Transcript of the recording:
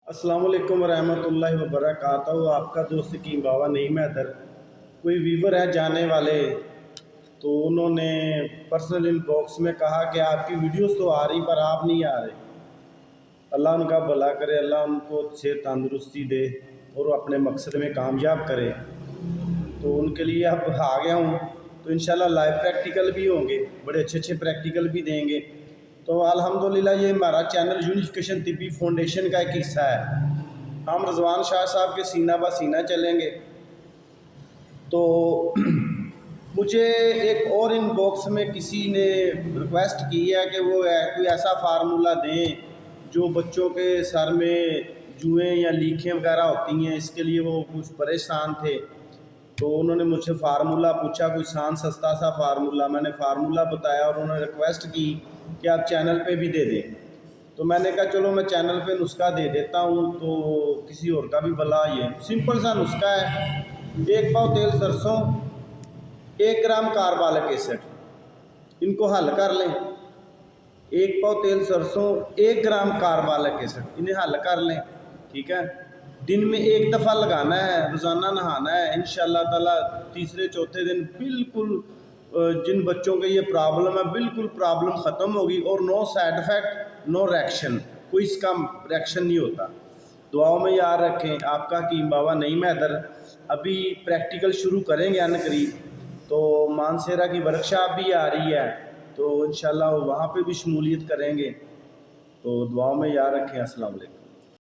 अस्सलाम वालेकुम रहमतुल्लाहि व बरकातहू। आपका दोस्त कीम बाबा नहीं मैं इधर कोई वीवर है जाने वाले, तो उन्होंने पर्सनल इनबॉक्स में कहा कि आपकी वीडियोस तो आ रही पर आप नहीं आ रहे। अल्लाह उनका भला करे, अल्लाह उनको सेहत तंदुरुस्ती दे और अपने मकसद में कामयाब करे। तो उनके लिए अब आ गया हूँ, तो इंशाल्लाह लाइव प्रैक्टिकल भी होंगे, बड़े अच्छे अच्छे प्रैक्टिकल भी देंगे। तो अल्हम्दुलिल्लाह ये हमारा चैनल यूनिफिकेशन तिब्बी फाउंडेशन का एक हिस्सा है। हम रज़वान शाह साहब के सीना बा सीना चलेंगे। तो मुझे एक और इनबॉक्स में किसी ने रिक्वेस्ट की है कि वो कोई ऐसा फार्मूला दें जो बच्चों के सर में जुएँ या लीखें वगैरह होती हैं, इसके लिए वो कुछ परेशान थे। तो उन्होंने मुझसे फार्मूला पूछा, कोई आसान सस्ता सा फार्मूला। मैंने फार्मूला बताया और उन्होंने रिक्वेस्ट की कि आप चैनल पे भी दे दें। तो मैंने कहा चलो मैं चैनल पे नुस्खा दे देता हूँ, तो किसी और का भी भला। ये सिंपल सा नुस्खा है। 1 पाव तेल सरसों, 1 ग्राम कार्बोलिक एसिड, इनको हल कर लें। 1 पाव तेल सरसों, 1 ग्राम कार्बोलिक एसिड, इन्हें हल कर लें। ठीक है, दिन में 1 दफ़ा लगाना है, रोज़ाना नहाना है। इंशाअल्लाह ताला तीसरे चौथे दिन बिल्कुल जिन बच्चों के ये प्रॉब्लम है बिल्कुल प्रॉब्लम ख़त्म होगी और no side effect, no reaction, कोई इसका रिएक्शन नहीं होता। दुआओं में याद रखें। आपका कीम बाबा नहीं मैं इधर अभी प्रैक्टिकल शुरू करेंगे अनकरीब। तो मानसेरा की वर्कशॉप भी आ रही है, तो इंशाअल्लाह वहाँ पे भी शमूलियत करेंगे। तो दुआओं में याद रखें। अस्सलाम वालेकुम।